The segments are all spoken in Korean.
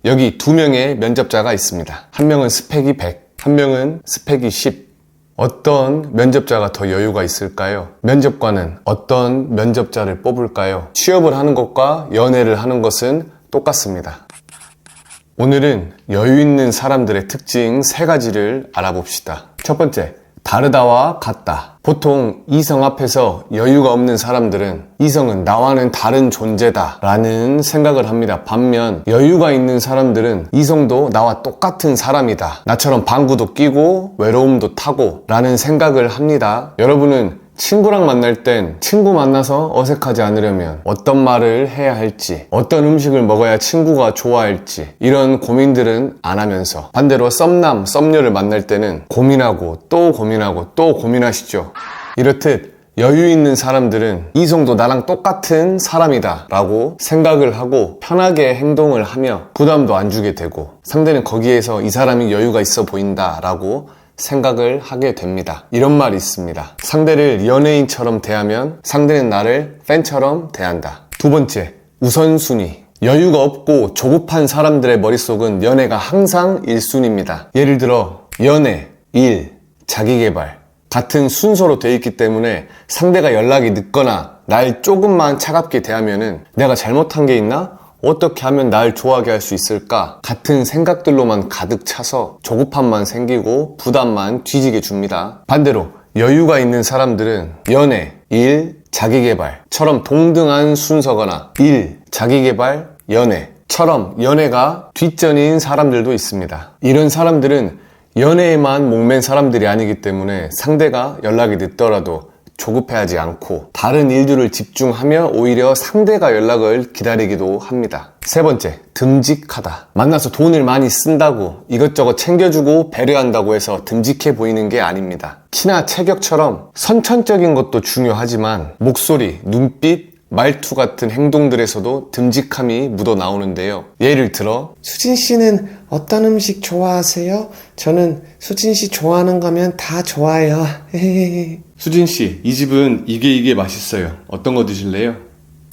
여기 두 명의 면접자가 있습니다. 한 명은 스펙이 100, 한 명은 스펙이 10. 어떤 면접자가 더 여유가 있을까요? 면접관은 어떤 면접자를 뽑을까요? 취업을 하는 것과 연애를 하는 것은 똑같습니다. 오늘은 여유 있는 사람들의 특징 3가지를 알아봅시다. 첫 번째, 다르다와 같다. 보통 이성 앞에서 여유가 없는 사람들은 이성은 나와는 다른 존재다 라는 생각을 합니다. 반면 여유가 있는 사람들은 이성도 나와 똑같은 사람이다, 나처럼 방구도 끼고 외로움도 타고 라는 생각을 합니다. 여러분은 친구랑 만날 땐 친구 만나서 어색하지 않으려면 어떤 말을 해야 할지, 어떤 음식을 먹어야 친구가 좋아할지 이런 고민들은 안 하면서 반대로 썸남, 썸녀를 만날 때는 고민하고 또 고민하고 또 고민하시죠. 이렇듯 여유 있는 사람들은 이성도 나랑 똑같은 사람이다 라고 생각을 하고 편하게 행동을 하며 부담도 안 주게 되고 상대는 거기에서 이 사람이 여유가 있어 보인다 라고 생각을 하게 됩니다. 이런 말이 있습니다. 상대를 연예인처럼 대하면 상대는 나를 팬처럼 대한다. 두 번째, 우선순위. 여유가 없고 조급한 사람들의 머릿속은 연애가 항상 1순위입니다. 예를 들어 연애, 일, 자기계발 같은 순서로 되어 있기 때문에 상대가 연락이 늦거나 날 조금만 차갑게 대하면은 내가 잘못한 게 있나? 어떻게 하면 날 좋아하게 할 수 있을까? 같은 생각들로만 가득 차서 조급함만 생기고 부담만 뒤지게 줍니다. 반대로 여유가 있는 사람들은 연애, 일, 자기계발처럼 동등한 순서거나 일, 자기계발, 연애처럼 연애가 뒷전인 사람들도 있습니다. 이런 사람들은 연애에만 목맨 사람들이 아니기 때문에 상대가 연락이 늦더라도 조급해하지 않고 다른 일들을 집중하며 오히려 상대가 연락을 기다리기도 합니다. 세 번째, 듬직하다. 만나서 돈을 많이 쓴다고 이것저것 챙겨주고 배려한다고 해서 듬직해 보이는 게 아닙니다. 키나 체격처럼 선천적인 것도 중요하지만 목소리, 눈빛, 말투 같은 행동들에서도 듬직함이 묻어 나오는데요. 예를 들어 수진 씨는 어떤 음식 좋아하세요? 저는 수진 씨 좋아하는 거면 다 좋아요. 수진씨, 이 집은 이게 맛있어요. 어떤 거 드실래요?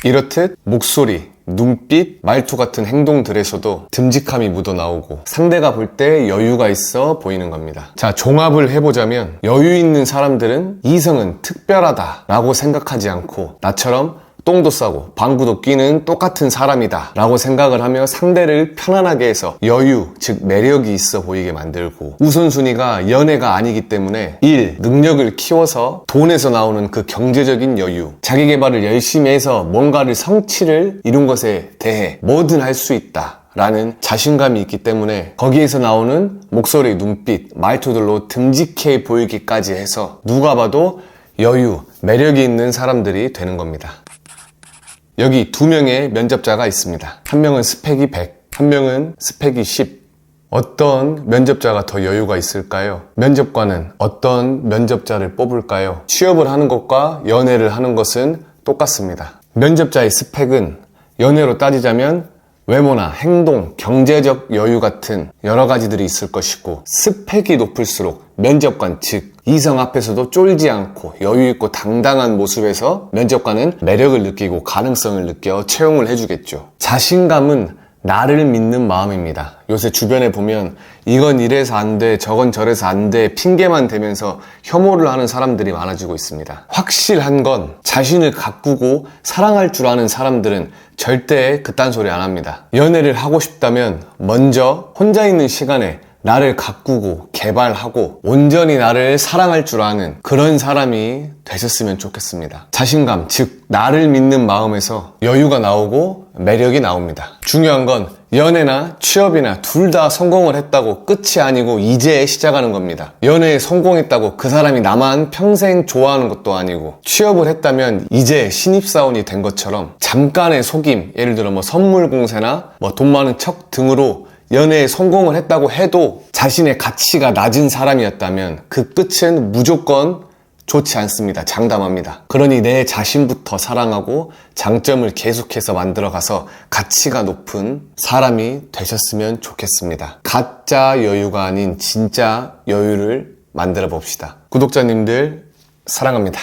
이렇듯 목소리, 눈빛, 말투 같은 행동들에서도 듬직함이 묻어나오고 상대가 볼 때 여유가 있어 보이는 겁니다. 자, 종합을 해보자면 여유 있는 사람들은 이성은 특별하다 라고 생각하지 않고 나처럼 똥도 싸고 방구도 끼는 똑같은 사람이다 라고 생각을 하며 상대를 편안하게 해서 여유, 즉 매력이 있어 보이게 만들고 우선순위가 연애가 아니기 때문에 일, 능력을 키워서 돈에서 나오는 그 경제적인 여유, 자기계발을 열심히 해서 뭔가를 성취를 이룬 것에 대해 뭐든 할 수 있다 라는 자신감이 있기 때문에 거기에서 나오는 목소리, 눈빛, 말투들로 듬직해 보이기까지 해서 누가 봐도 여유, 매력이 있는 사람들이 되는 겁니다. 여기 두 명의 면접자가 있습니다. 한 명은 스펙이 100, 한 명은 스펙이 10. 어떤 면접자가 더 여유가 있을까요? 면접관은 어떤 면접자를 뽑을까요? 취업을 하는 것과 연애를 하는 것은 똑같습니다. 면접자의 스펙은 연애로 따지자면 외모나 행동, 경제적 여유 같은 여러 가지들이 있을 것이고 스펙이 높을수록 면접관, 즉 이성 앞에서도 쫄지 않고 여유 있고 당당한 모습에서 면접관은 매력을 느끼고 가능성을 느껴 채용을 해주겠죠. 자신감은 나를 믿는 마음입니다. 요새 주변에 보면 이건 이래서 안 돼, 저건 저래서 안 돼 핑계만 대면서 혐오를 하는 사람들이 많아지고 있습니다. 확실한 건 자신을 가꾸고 사랑할 줄 아는 사람들은 절대 그딴 소리 안 합니다. 연애를 하고 싶다면 먼저 혼자 있는 시간에 나를 가꾸고 개발하고 온전히 나를 사랑할 줄 아는 그런 사람이 되셨으면 좋겠습니다. 자신감, 즉 나를 믿는 마음에서 여유가 나오고 매력이 나옵니다. 중요한 건 연애나 취업이나 둘 다 성공을 했다고 끝이 아니고 이제 시작하는 겁니다. 연애에 성공했다고 그 사람이 나만 평생 좋아하는 것도 아니고 취업을 했다면 이제 신입사원이 된 것처럼 잠깐의 속임, 예를 들어 선물 공세나 돈 많은 척 등으로 연애에 성공을 했다고 해도 자신의 가치가 낮은 사람이었다면 그 끝은 무조건 좋지 않습니다. 장담합니다. 그러니 내 자신부터 사랑하고 장점을 계속해서 만들어가서 가치가 높은 사람이 되셨으면 좋겠습니다. 가짜 여유가 아닌 진짜 여유를 만들어 봅시다. 구독자님들 사랑합니다.